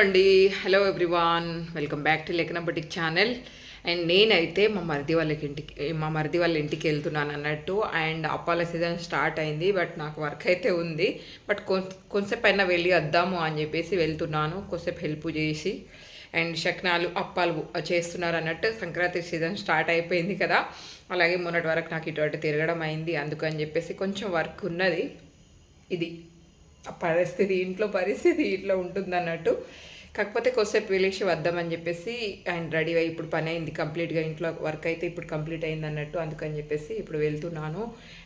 అండి hello everyone welcome back to లేఖన boutique channel. And నేనైతే మా మరిది వాళ్ళ ఇంటికి వెళ్తున్నాను అన్నట్టు. అండ్ అప్పాల సీజన్ స్టార్ట్ అయింది, బట్ నాకు వర్క్ అయితే ఉంది. బట్ కొంచెంసేపు అయినా వెళ్ళి వద్దాము అని చెప్పేసి వెళ్తున్నాను, కొంచెంసేపు హెల్ప్ చేసి. అండ్ శక్నాలు అప్పాలు చేస్తున్నారు అన్నట్టు. సంక్రాంతి సీజన్ స్టార్ట్ అయిపోయింది కదా, అలాగే మొన్నటి వరకు నాకు ఇటు తిరగడం అయింది, అందుకని చెప్పేసి కొంచెం వర్క్ ఉన్నది. ఇది ఇంట్లో పరిస్థితి ఇట్లా ఉంటుంది అన్నట్టు. కాకపోతే కొద్దిసేపు వెళ్ళేసి వద్దామని చెప్పేసి అండ్ రెడీ అయ్యి ఇప్పుడు పని అయింది కంప్లీట్గా, ఇంట్లో వర్క్ అయితే ఇప్పుడు కంప్లీట్ అయింది అన్నట్టు. అందుకని చెప్పేసి ఇప్పుడు వెళ్తున్నాను.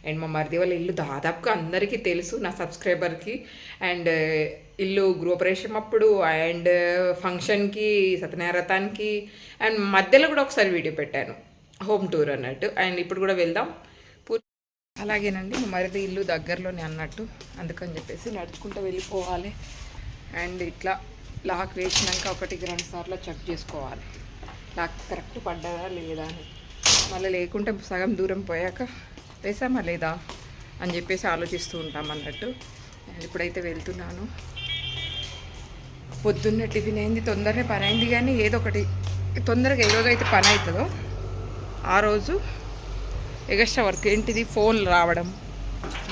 అండ్ మా మరిది వాళ్ళ ఇల్లు దాదాపుగా అందరికీ తెలుసు, నా సబ్స్క్రైబర్కి. అండ్ ఇల్లు గృహప్రవేశం అప్పుడు అండ్ ఫంక్షన్కి, సత్యనారాయణకి అండ్ మధ్యలో కూడా ఒకసారి వీడియో పెట్టాను, హోమ్ టూర్ అన్నట్టు. అండ్ ఇప్పుడు కూడా వెళ్దాం. అలాగేనండి, మరిది ఇల్లు దగ్గరలోనే అన్నట్టు, అందుకని చెప్పేసి నడుచుకుంటూ వెళ్ళిపోవాలి. అండ్ ఇట్లా లాక్ వేసినాక 1-2 సార్లు చెక్ చేసుకోవాలి, లాక్ కరెక్ట్ పడ్డదా లేదా అని. మళ్ళీ లేకుంటే సగం దూరం పోయాక వేసామా లేదా అని చెప్పేసి ఆలోచిస్తూ ఉంటాం అన్నట్టు. అండ్ ఇప్పుడైతే వెళ్తున్నాను. పొద్దున్న టిఫిన్ అయింది, తొందరనే పని అయింది, కానీ ఏదో ఒకటి తొందరగా ఏ రోజు అయితే పని అవుతుందో ఆ రోజు ఎగస్ట్రా వర్క్ ఏంటిది, ఫోన్లు రావడం,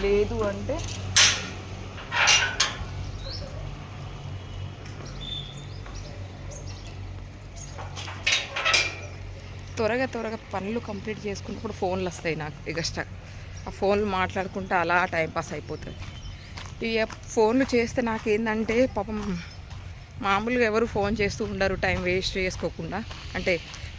లేదు అంటే త్వరగా పనులు కంప్లీట్ చేసుకున్నప్పుడు ఫోన్లు వస్తాయి నాకు ఎగస్ట్రా. ఆ ఫోన్లు మాట్లాడుకుంటూ అలా టైంపాస్ అయిపోతుంది. ఇక ఫోన్లు చేస్తే నాకేందంటే పాపం మామూలుగా ఎవరు ఫోన్ చేస్తూ ఉండరు టైం వేస్ట్ చేసుకోకుండా, అంటే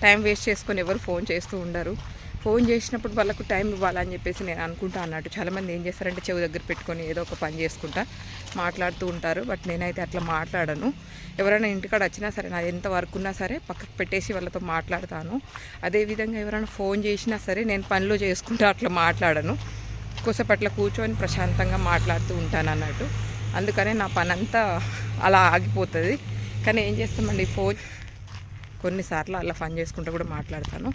టైం వేస్ట్ చేసుకొని ఎవరు ఫోన్ చేస్తూ ఉండరు. ఫోన్ చేసినప్పుడు వాళ్ళకు టైం ఇవ్వాలని చెప్పేసి నేను అనుకుంటా అన్నట్టు. చాలామంది ఏం చేస్తారంటే చెవి దగ్గర పెట్టుకొని ఏదో ఒక పని చేసుకుంటా మాట్లాడుతూ ఉంటారు, బట్ నేనైతే అట్లా మాట్లాడను. ఎవరైనా ఇంటికాడ వచ్చినా సరే, నాది ఎంత వర్క్ ఉన్నా సరే పక్కకు పెట్టేసి వాళ్ళతో మాట్లాడతాను. అదేవిధంగా ఎవరైనా ఫోన్ చేసినా సరే నేను పనిలో చేసుకుంటా అట్లా మాట్లాడను, కొద్దిసేపు అట్లా కూర్చొని ప్రశాంతంగా మాట్లాడుతూ ఉంటాను అన్నట్టు. అందుకనే నా పని అంతా అలా ఆగిపోతుంది. కానీ ఏం చేస్తామండి, ఫోన్ కొన్నిసార్లు అలా ఫోన్ చేసుకుంటూ కూడా మాట్లాడతాను.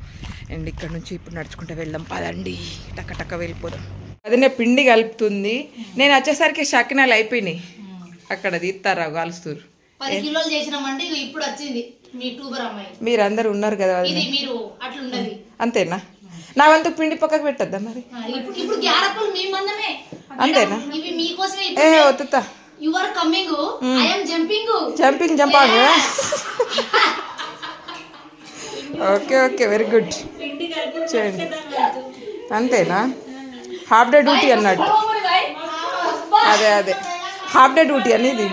అండ్ ఇక్కడ నుంచి ఇప్పుడు నడుచుకుంటూ వెళ్దాం, పదండి, టక్క వెళ్ళిపోదాం. అదే పిండి కలుపుతుంది, నేను వచ్చేసరికి షకినాలు అయిపోయినాయి. అక్కడ తీస్తారా కాలుస్తూరు, 10 కిలోలు చేసినామండి, ఇప్పుడు వచ్చింది మీ ట్యూబర్ అమ్మాయి. మీరందరూ ఉన్నారు కదా, మీరు అట్లున్నది అంతేనా? నా వంతు పిండి పక్కకు పెట్టద్దా మరి? ఇప్పుడు గ్యారప్పలు మీ మందమే అంతేనా? ఇవి మీకోసమే. ఏ వద్దుతా, you are coming, I am jumping జంపాగా. Okay very good. చేయండి, అంతేనా? హాఫ్ డే డ్యూటీ అన్నట్టు. అదే హాఫ్ డే డ్యూటీ అనేది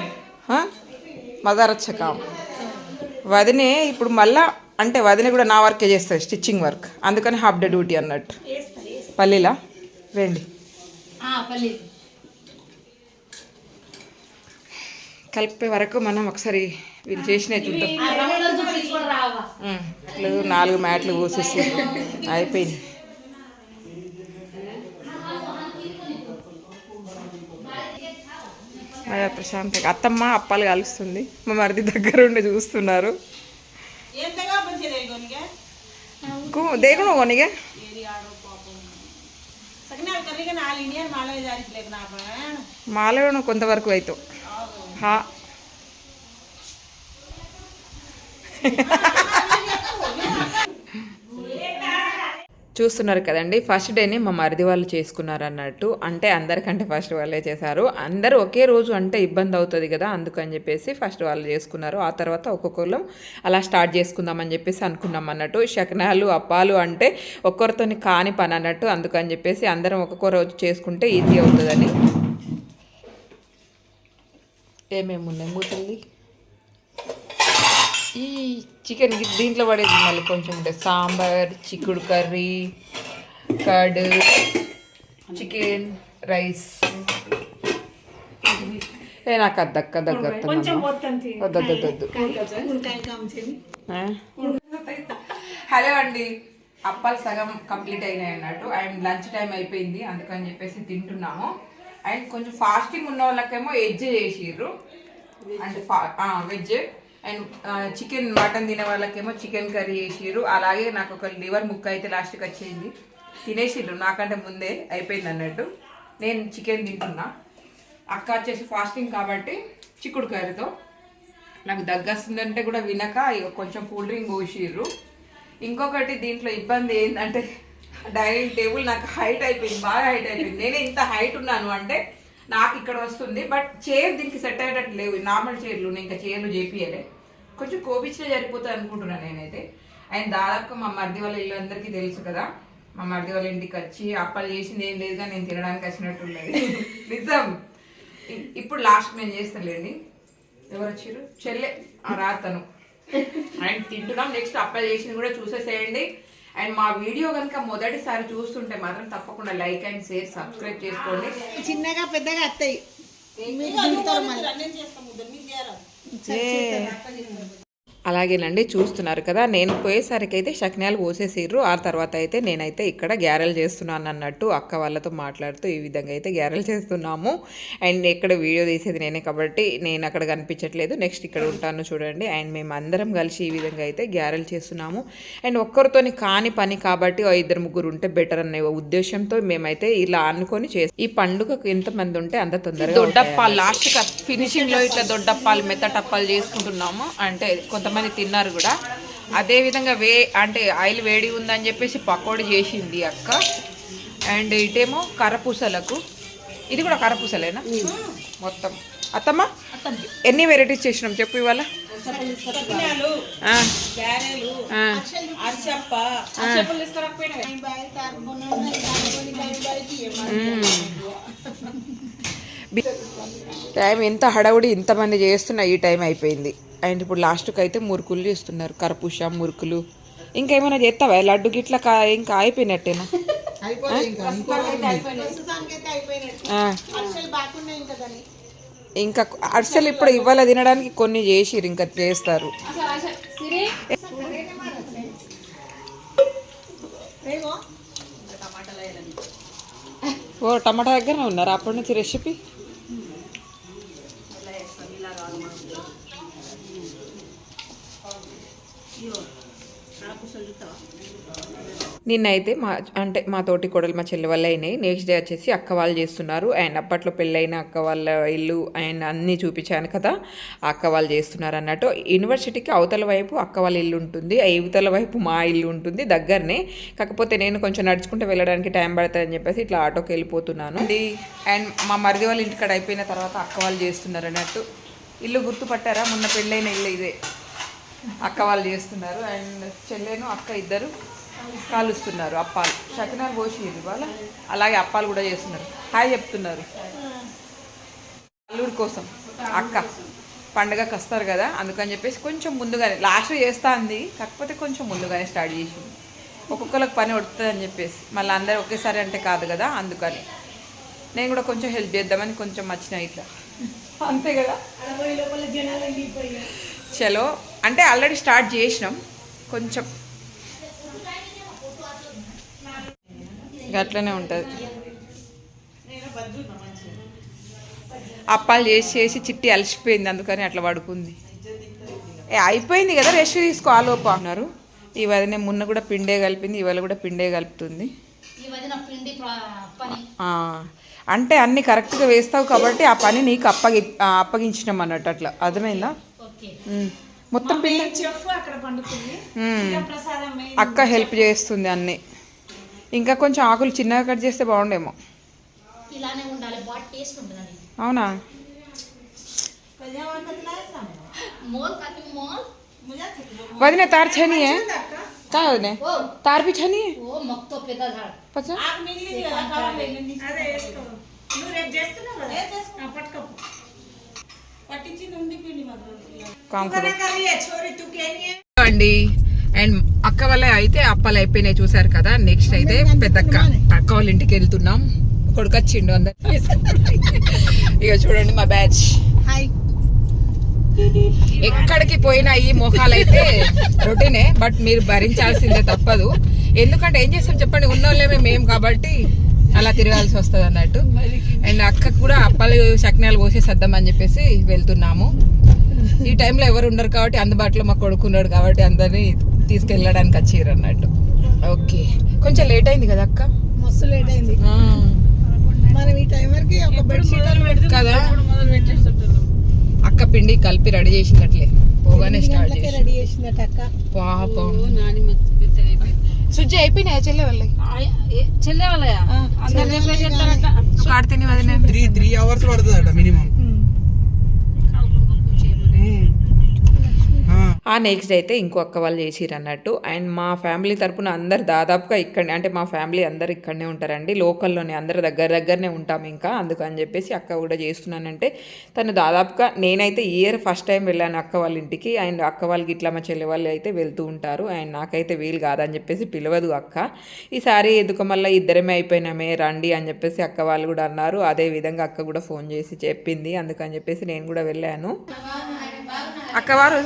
మదరచ్చక. వదినే ఇప్పుడు మళ్ళా అంటే వదిన కూడా నా వర్కే చేస్తుంది, స్టిచ్చింగ్ వర్క్, అందుకని హాఫ్ డే డ్యూటీ అన్నట్టు. పల్లీలా రండి, కలిపే వరకు మనం ఒకసారి వీళ్ళు చేసినవి చూద్దాం. 4 మ్యాట్లు పోసేసి అయిపోయింది. అదే ప్రశాంతంగా అత్తమ్మ అప్పాలు కలుస్తుంది, మా మరిది దగ్గర ఉండి చూస్తున్నారు. దేకును కొనిగా మాలో కొంతవరకు అవుతావు. చూస్తున్నారు కదండి, ఫస్ట్ డేని మా మరిది వాళ్ళు చేసుకున్నారు అన్నట్టు. అంటే అందరికంటే ఫస్ట్ వాళ్ళే చేశారు. అందరూ ఒకే రోజు అంటే ఇబ్బంది అవుతుంది కదా, అందుకని చెప్పేసి ఫస్ట్ వాళ్ళు చేసుకున్నారు. ఆ తర్వాత ఒక్కొక్కరు అలా స్టార్ట్ చేసుకుందామని చెప్పేసి అనుకున్నాం అన్నట్టు. శకనాలు అప్పాలు అంటే ఒక్కరితో కాని పని అన్నట్టు, అందుకని చెప్పేసి అందరం ఒక్కొక్క రోజు చేసుకుంటే ఈజీ అవుతుందని. ఏమేమి ఉన్నాయి మూతల్లి, ఈ చికెన్ దీంట్లో పడేది మళ్ళీ కొంచెం ఉంటుంది, సాంబార్, చిక్కుడు కర్రీ, కర్డ్, చికెన్, రైస్. నాకు వద్దొద్దు. హలో అండి, అప్పాలు సగం కంప్లీట్ అయినాయి అన్నట్టు. అండ్ లంచ్ టైం అయిపోయింది, అందుకని చెప్పేసి తింటున్నాము. అండ్ కొంచెం ఫాస్టింగ్ ఉన్న వాళ్ళకేమో వెజ్ చేసిర్రు, అంటే వెజ్. అండ్ చికెన్ మటన్ తినే వాళ్ళకేమో చికెన్ కర్రీ చేసిర్రు. అలాగే నాకు ఒక లివర్ ముక్క అయితే లాస్ట్కి వచ్చేది, తినేసిర్రు నాకంటే ముందే, అయిపోయింది అన్నట్టు. నేను చికెన్ తింటున్నా, అక్క వచ్చేసి ఫాస్టింగ్ కాబట్టి చిక్కుడు కర్రీతో నాకు దగ్గస్తుందంటే కూడా వినక ఇక కొంచెం కూల్ డ్రింక్ పోసిర్రు. ఇంకొకటి దీంట్లో ఇబ్బంది ఏంటంటే డైనింగ్ టేబుల్ నాకు హైట్ అయిపోయింది, బాగా హైట్ అయిపోయింది. నేనే ఇంత హైట్ ఉన్నాను అంటే నాకు ఇక్కడ వస్తుంది, బట్ చైర్ దీనికి సెట్ అయ్యేటట్టు లేవు. నార్మల్ చైర్లు ఇంకా చైర్లు చేపియలే, కొంచెం కోపించినా సరిపోతుంది అనుకుంటున్నాను నేనైతే. అండ్ దాదాపు మా మరిది వాళ్ళ ఇల్లు అందరికీ తెలుసు కదా. మా మరిది వాళ్ళ ఇంటికి వచ్చి అప్పలు చేసింది ఏం లేదుగా, నేను తినడానికి వచ్చినట్టు ఉన్నది నిజం. ఇప్పుడు లాస్ట్ నేను చేస్తానులేండి. ఎవరు వచ్చారు? చెల్లె రాతను. అండ్ తింటున్నాం. నెక్స్ట్ అప్పలు చేసింది కూడా చూసేసేయండి. అండ్ మా వీడియో కనుక మొదటిసారి చూస్తుంటే మాత్రం తప్పకుండా లైక్ అండ్ షేర్ సబ్స్క్రైబ్ చేసుకోండి. చిన్నగా పెద్దగా అత్తయ్య అలాగేనండి, చూస్తున్నారు కదా. నేను పోయేసరికి అయితే శక్నాలు పోసేసిర్రు. ఆ తర్వాత అయితే నేనైతే ఇక్కడ గ్యారెలు చేస్తున్నాను అన్నట్టు అక్క వాళ్ళతో మాట్లాడుతూ ఈ విధంగా అయితే గ్యారెలు చేస్తున్నాము. అండ్ ఇక్కడ వీడియో తీసేది నేనే కాబట్టి నేను అక్కడ కనిపించట్లేదు, నెక్స్ట్ ఇక్కడ ఉంటాను చూడండి. అండ్ మేము అందరం కలిసి ఈ విధంగా అయితే గ్యారెలు చేస్తున్నాము. అండ్ ఒక్కరితోని కాని పని కాబట్టి ఇద్దరు ముగ్గురు ఉంటే బెటర్ అనే ఉద్దేశంతో మేమైతే ఇలా అనుకొని చేస్తాం. ఈ పండుగకు ఎంతమంది ఉంటే అంత తొందరగా దొడ్డప్పాలు లాస్ట్ ఫినిషింగ్ లో ఇట్లా దొడ్డప్పాలు మెత్తటప్పాలు చేసుకుంటున్నాము. అంటే కొంతమంది తిన్నారు కూడా. అదే విధంగా అంటే ఆయిల్ వేడి ఉందని చెప్పేసి పకోడీ చేసింది అక్క. అండ్ ఇటేమో కరపూసలకు, ఇది కూడా కరపూసలేనా మొత్తం? అత్తమ్మ ఎన్ని వెరైటీస్ చేసినాం చెప్పు ఇవాళ? టైం ఎంత హడావుడి, ఇంతమంది చేస్తున్నా ఈ టైం అయిపోయింది. అండ్ ఇప్పుడు లాస్ట్కి అయితే మురుకులు చేస్తున్నారు, కరపూస మురుకులు. ఇంకేమైనా చేస్తావా లడ్డు గిట్లా? ఇంకా అయిపోయినట్టేనా? ఇంకా అరిసెలు ఇప్పుడు ఇవాళ తినడానికి కొన్ని చేసిరు, ఇంకా చేస్తారు. ఓ టమాటా దగ్గరనే ఉన్నారు అప్పటి నుంచి రెసిపీ. నిన్నైతే మా తోటి కోడలు మా చెల్లి వల్ల అయినాయి. నెక్స్ట్ డే వచ్చేసి అక్క వాళ్ళు చేస్తున్నారు. అండ్ అప్పట్లో పెళ్ళైన అక్క వాళ్ళ ఇల్లు అండ్ అన్నీ చూపించాను కదా, అక్క వాళ్ళు చేస్తున్నారు అన్నట్టు. యూనివర్సిటీకి అవతల వైపు అక్క వాళ్ళ ఇల్లు ఉంటుంది, ఇవతల వైపు మా ఇల్లు ఉంటుంది దగ్గరనే. కాకపోతే నేను కొంచెం నడుచుకుంటూ వెళ్ళడానికి టైం పడుతుందని చెప్పేసి ఇట్లా ఆటోకి వెళ్ళిపోతున్నాను. అండ్ మా మరిది వాళ్ళ ఇంటికాడ అయిపోయిన తర్వాత అక్క వాళ్ళు చేస్తున్నారు అన్నట్టు. ఇల్లు గుర్తుపట్టారా? మొన్న పెళ్ళైన ఇల్లు ఇదే, అక్క వాళ్ళు చేస్తున్నారు. అండ్ చెల్లెను అక్క ఇద్దరు కాలుస్తున్నారు అప్పాలు. శకనాలు పోసిరు ఇవాళ. అలాగే అప్పాలు కూడా చేస్తున్నారు. హాయ్ చెప్తున్నారు అల్లుడి కోసం. అక్క పండగకి వస్తారు కదా, అందుకని చెప్పేసి కొంచెం ముందుగానే లాస్ట్ చేస్తా అంది, కాకపోతే కొంచెం ముందుగానే స్టార్ట్ చేసింది. ఒక్కొక్కరికి పని వడుతుంది అని చెప్పేసి, మళ్ళీ అందరూ ఒకేసారి అంటే కాదు కదా, అందుకని నేను కూడా కొంచెం హెల్ప్ చేద్దామని కొంచెం వచ్చిన ఇట్లా, అంతే కదా. చలో అంటే ఆల్రెడీ స్టార్ట్ చేసినాం కొంచెం, అట్లనే ఉంటుంది. అప్పాలు చేసి చిట్టి అలసిపోయింది, అందుకని అట్లా పడుకుంది. అయిపోయింది కదా, రెస్ట్ తీసుకో ఆలోపు అన్నారు. ఈ వదిన మొన్న కూడా పిండే కలిపింది, ఇవాళ కూడా పిండే కలుపుతుంది. అంటే అన్ని కరెక్ట్గా వేస్తావు కాబట్టి ఆ పని నీకు అప్పగించినాం అన్నట్టు, అట్లా అర్థమైందా? మొత్తం పిండి అక్క హెల్ప్ చేస్తుంది అన్నీ. ఇంకా కొంచెం ఆకులు చిన్నగా కట్ చేస్తే బాగుండేమో. అవునా? वदिने तार छनी है काय वदिने तार भी छनी है ओ मग तो पेदा झाड पचा आग मिलली कावा मिलली अरे इसको नु रेप చేస్తున్నా కదా పట్టుకప్పు పట్టించి నుండి పిండి మాత్రం काम करो करिए छोरी तू केनी అండి. అండ్ అక్క వాళ్ళ అయితే అప్పాలు అయిపోయినాయి చూసారు కదా. నెక్స్ట్ అయితే పెద్దక్క అక్క వాళ్ళ ఇంటికి వెళ్తున్నాం. కొడుకొచ్చిండు అందరు. ఇక చూడండి మా బ్యాచ్. హాయ్. ఎక్కడికి పోయినా ఈ మొహాలు అయితే రొటీనే, బట్ మీరు భరించాల్సిందే తప్పదు. ఎందుకంటే ఏం చేస్తాం చెప్పండి, ఉన్నోళ్ళేమే మేము కాబట్టి అలా తిరగాల్సి వస్తుంది అన్నట్టు. అండ్ అక్కకు కూడా అప్పాలు చక్నాలు పోసేసేద్దామని చెప్పేసి వెళ్తున్నాము. ఈ టైంలో ఎవరు ఉండరు కాబట్టి అందుబాటులో మా కొడుకున్నాడు కాబట్టి అందరినీ తీసుకెళ్ళడానికి వచ్చారు అన్నట్టు. ఓకే, కొంచెం లేట్ అయింది కదా అక్క, మస్తు లేట్ అయింది. మనం ఈ టైం వరకు ఒక బెడ్షీట్ కదా అక్క పిండి కలిపి రెడీ చేసిందట్లే పోగానే స్టార్ట్ చేసి రెడీ చేసిందట అక్క. పాపం నాని మెత్తగా అయిపోయింది. సుజ్జి అయిపోయినాయా చెల్లె వాళ్ళకి చెల్లె వాళ్ళ అందరు రేపే చేస్తారట. ఆడితేనే వదిన 3 hours పడుతుందట మినిమం. ఆ నెక్స్ట్ అయితే ఇంకో అక్క వాళ్ళు చేసిరు అన్నట్టు. అండ్ మా ఫ్యామిలీ తరపున అందరు దాదాపుగా ఇక్కడనే, అంటే మా ఫ్యామిలీ అందరు ఇక్కడనే ఉంటారండి, లోకల్లోనే అందరు దగ్గరనే ఉంటాం ఇంకా. అందుకని చెప్పేసి అక్క కూడా చేస్తున్నానంటే తను దాదాపుగా, నేనైతే ఇయర్ ఫస్ట్ టైం వెళ్ళాను అక్క వాళ్ళ ఇంటికి. అండ్ అక్క వాళ్ళకి ఇట్లా మా చెల్లె వాళ్ళు అయితే వెళ్తూ ఉంటారు. అండ్ నాకైతే వీలు కాదని చెప్పేసి పిలవదు అక్క. ఈసారి ఎందుకు మళ్ళీ ఇద్దరమే అయిపోయినామే రండి అని చెప్పేసి అక్క వాళ్ళు కూడా అన్నారు. అదే విధంగా అక్క కూడా ఫోన్ చేసి చెప్పింది. అందుకని చెప్పేసి నేను కూడా వెళ్ళాను. అక్క వారు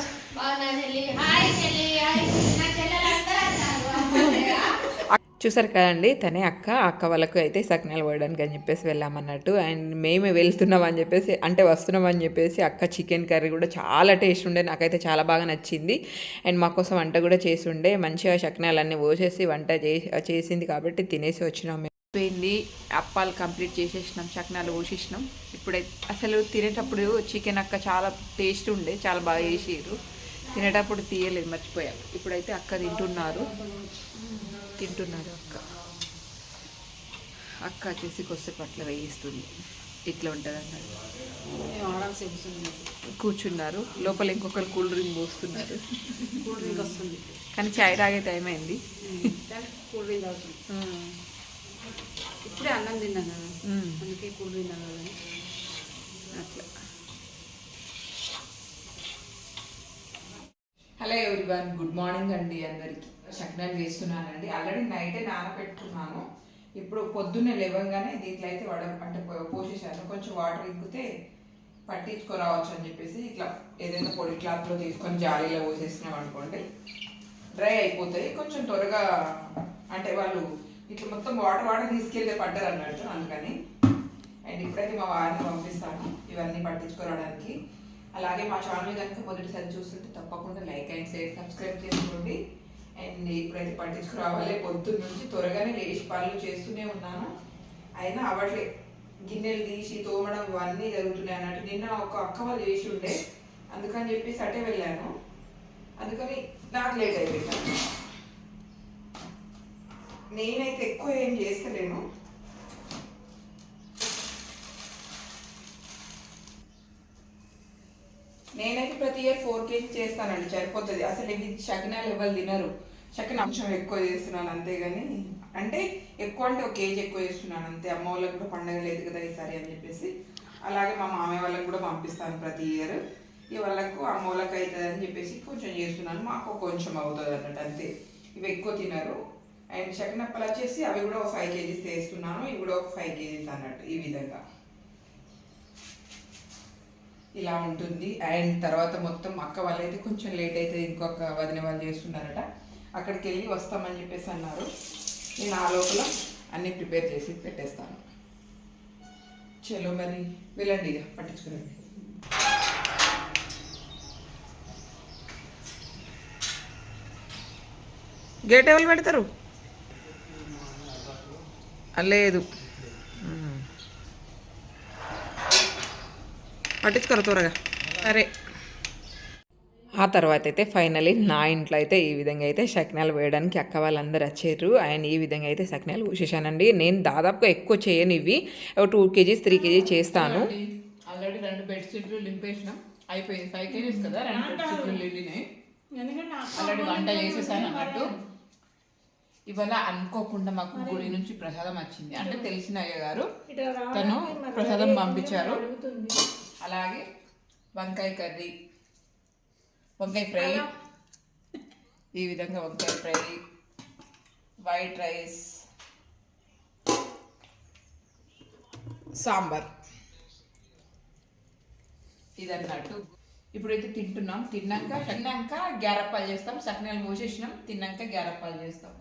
చూసారు కదండి, తనే అక్క వాళ్ళకు అయితే సకినాలు పోయడానికి అని చెప్పేసి వెళ్ళామన్నట్టు. అండ్ మేమే వెళ్తున్నాం అని చెప్పేసి, అంటే వస్తున్నాం అని చెప్పేసి అక్క చికెన్ కర్రీ కూడా చాలా టేస్ట్ ఉండే, నాకైతే చాలా బాగా నచ్చింది. అండ్ మా కోసం వంట కూడా చేసి ఉండే, మంచిగా సకినాలన్నీ పోసేసి వంట చేసింది కాబట్టి తినేసి వచ్చినాం. పోయింది, అప్పాలు కంప్లీట్ చేసేసినాం, సకినాలు పోసేసినాం. ఇప్పుడైతే అసలు తినేటప్పుడు చికెన్ అక్క చాలా టేస్ట్ ఉండే, చాలా బాగా చేసిర్రు. తినేటప్పుడు తీయలేదు, మర్చిపోయాం. ఇప్పుడైతే అక్క తింటున్నారు అక్క వచ్చేసి కొద్దిసేపు అట్లా వేయిస్తుంది. ఇట్లా ఉంటుంది అన్నట్టు. కూర్చున్నారు లోపల, ఇంకొకరు కూల్ డ్రింక్ పోస్తున్నారు. కూల్ డ్రింక్ వస్తుంది కానీ చాయ్ తాగే టైం అయింది. కూల్ డ్రింక్ అవుతుంది. ఇప్పుడే అన్నం తిన్నాను కదా, అందుకే కూల్ డ్రింక్ తాగాలని అట్లా. హలో ఎవ్రీవన్, గుడ్ మార్నింగ్ అండి అందరికి. సకినాలు చేస్తున్నానండి. ఆల్రెడీ నైటే నానబెట్టుకున్నాను. ఇప్పుడు పొద్దున్నే లేవగానే దీంట్లో అయితే అంటే పోసేసాను. కొంచెం వాటర్ ఇంకితే పట్టించుకోరావచ్చు అని చెప్పేసి ఇట్లా ఏదైనా పొడి క్లాత్లో తీసుకొని జాలీలో పోసేసినాం అనుకోండి, డ్రై అయిపోతాయి కొంచెం త్వరగా. అంటే వాళ్ళు ఇట్లా మొత్తం వాటర్ తీసుకెళ్ళి పడ్డారు అన్నట్టు, అందుకని. అండ్ ఇప్పుడైతే మా వారిని పంపిస్తాను ఇవన్నీ పట్టించుకోవడానికి. అలాగే మా ఛానల్ కనుక మొదటిసారి చూస్తుంటే తప్పకుండా లైక్ అండ్ షేర్, సబ్స్క్రైబ్ చేసుకోండి. అండ్ ఇప్పుడైతే పట్టించుకురావాలి. పొద్దున్న నుంచి త్వరగానే లేచి పనులు చేస్తూనే ఉన్నాను, అయినా అవ్వట్లే. గిన్నెలు తీసి తోమడం ఇవన్నీ జరుగుతున్నాయి అన్నట్టు. నిన్న ఒక అక్క వాళ్ళు చేసి ఉండే, అందుకని చెప్పేసి అటే వెళ్ళాను, అందుకని నాకు లేట్ అయిపోయింది. నేనైతే ఎక్కువ ఏం చేస్తలేను. నేనైతే ప్రతి ఇయర్ 4 kg చేస్తానండి, సరిపోతుంది. అసలు ఇవి సకినాలు ఎవరు తినరు. సకిన అంశం ఎక్కువ చేస్తున్నాను అంతేగాని, అంటే ఎక్కువ అంటే 1 kg ఎక్కువ చేస్తున్నాను అంతే. అమ్మ వాళ్ళకి కూడా పండగ లేదు కదా ఈసారి అని చెప్పేసి. అలాగే మా మామయ్య వాళ్ళకి కూడా పంపిస్తాను ప్రతి ఇయర్. ఈ వాళ్ళకు అమ్మ వాళ్ళకి అవుతుంది అని చెప్పేసి కొంచెం చేస్తున్నాను, మాకు కొంచెం అవుతుంది అన్నట్టు అంతే. ఇవి ఎక్కువ తినరు. అండ్ సకినప్పలు వచ్చేసి అవి కూడా ఒక 5 kgs చేస్తున్నాను, ఇవి కూడా ఒక 5 kgs అన్నట్టు. ఈ విధంగా ఇలా ఉంటుంది. అండ్ తర్వాత మొత్తం అక్క వాళ్ళైతే కొంచెం లేట్ అవుతుంది, ఇంకొక వదిన వాళ్ళు చేస్తున్నారట, అక్కడికి వెళ్ళి వస్తామని చెప్పేసి అన్నారు. నేను ఆ లోపల అన్నీ ప్రిపేర్ చేసి పెట్టేస్తాను. చలో మరి వెళ్ళండి, ఇక పట్టించుకురండి. గేట్ ఎవరు పెడతారు? లేదు, పట్టించుకోరు త్వరగా. సరే, ఆ తర్వాత అయితే ఫైనలీ నా ఇంట్లో అయితే ఈ విధంగా అయితే సకినాలు వేయడానికి అక్క వాళ్ళందరూ వచ్చారు. అండ్ ఈ విధంగా అయితే సకినాలు పూసేసానండి. నేను దాదాపుగా ఎక్కువ చేయను, ఇవి 2 kgs 3 kgs చేస్తాను. ఆల్రెడీ 2 బెడ్షీట్లు లింపేసినాం, అయిపోయింది. 5 kgs కదా, 2 బెడ్షీట్లు లిండినాయి. ఆల్రెడీ వంట చేసేసాను అన్నట్టు. ఇవాళ అనుకోకుండా మాకు గుడి నుంచి ప్రసాదం వచ్చింది, అంటే తెలిసిన అయ్య గారు తను ప్రసాదం పంపించారు. అలాగే వంకాయ కర్రీ, వంకాయ ఫ్రై, ఈ విధంగా వంకాయ ఫ్రై, వైట్ రైస్, సాంబార్, ఇదన్నట్టు. ఇప్పుడైతే తింటున్నాం. తిన్నాక గ్యారప్పాలు చేస్తాం. సకినాలు పోసేసినాం, తిన్నాక గ్యారప్పాలు చేస్తాం.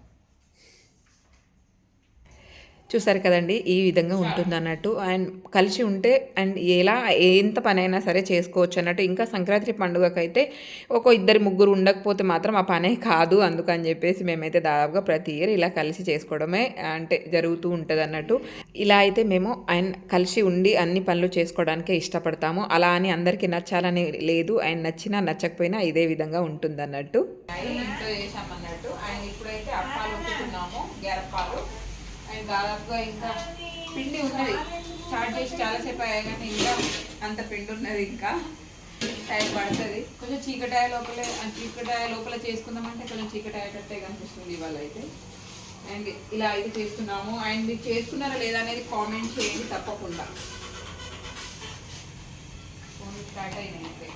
చూసారు కదండి, ఈ విధంగా ఉంటుంది అన్నట్టు. అండ్ కలిసి ఉంటే అండ్ ఎలా ఎంత పని అయినా సరే చేసుకోవచ్చు అన్నట్టు. ఇంకా సంక్రాంతి పండుగకైతే ఒక ఇద్దరు ముగ్గురు ఉండకపోతే మాత్రం ఆ పనే కాదు. అందుకని చెప్పేసి మేమైతే దాదాపుగా ప్రతి ఇయర్ ఇలా కలిసి చేసుకోవడమే అంటే జరుగుతూ ఉంటుంది అన్నట్టు. ఇలా అయితే మేము అండ్ కలిసి ఉండి అన్ని పనులు చేసుకోవడానికే ఇష్టపడతాము. అలా అని అందరికీ నచ్చాలని లేదు. అండ్ నచ్చినా నచ్చకపోయినా ఇదే విధంగా ఉంటుంది అన్నట్టు. ఇంట్లో చేసామన్నట్టు. అండ్ ఇప్పుడైతే అప్పాలు వండుతున్నాము, గెరప్పాలు. అండ్ దాదాపుగా ఇంకా పిండి ఉన్నది, స్టార్ట్ చేసి చాలాసేపు అయ్యా కానీ ఇంకా అంత పిండి ఉన్నది, ఇంకా టైం పడుతుంది. కొంచెం చీకటాయ లోపల చేసుకుందామంటే కొంచెం చీకటాయటట్టే కనిపిస్తుంది ఇవాళ అయితే. అండ్ ఇలా అయితే చేస్తున్నాము. అండ్ మీరు చేసుకున్నారా లేదా అనేది కామెంట్ చేయండి తప్పకుండా. ఫోన్ స్టార్ట్ అయినాయి అయితే.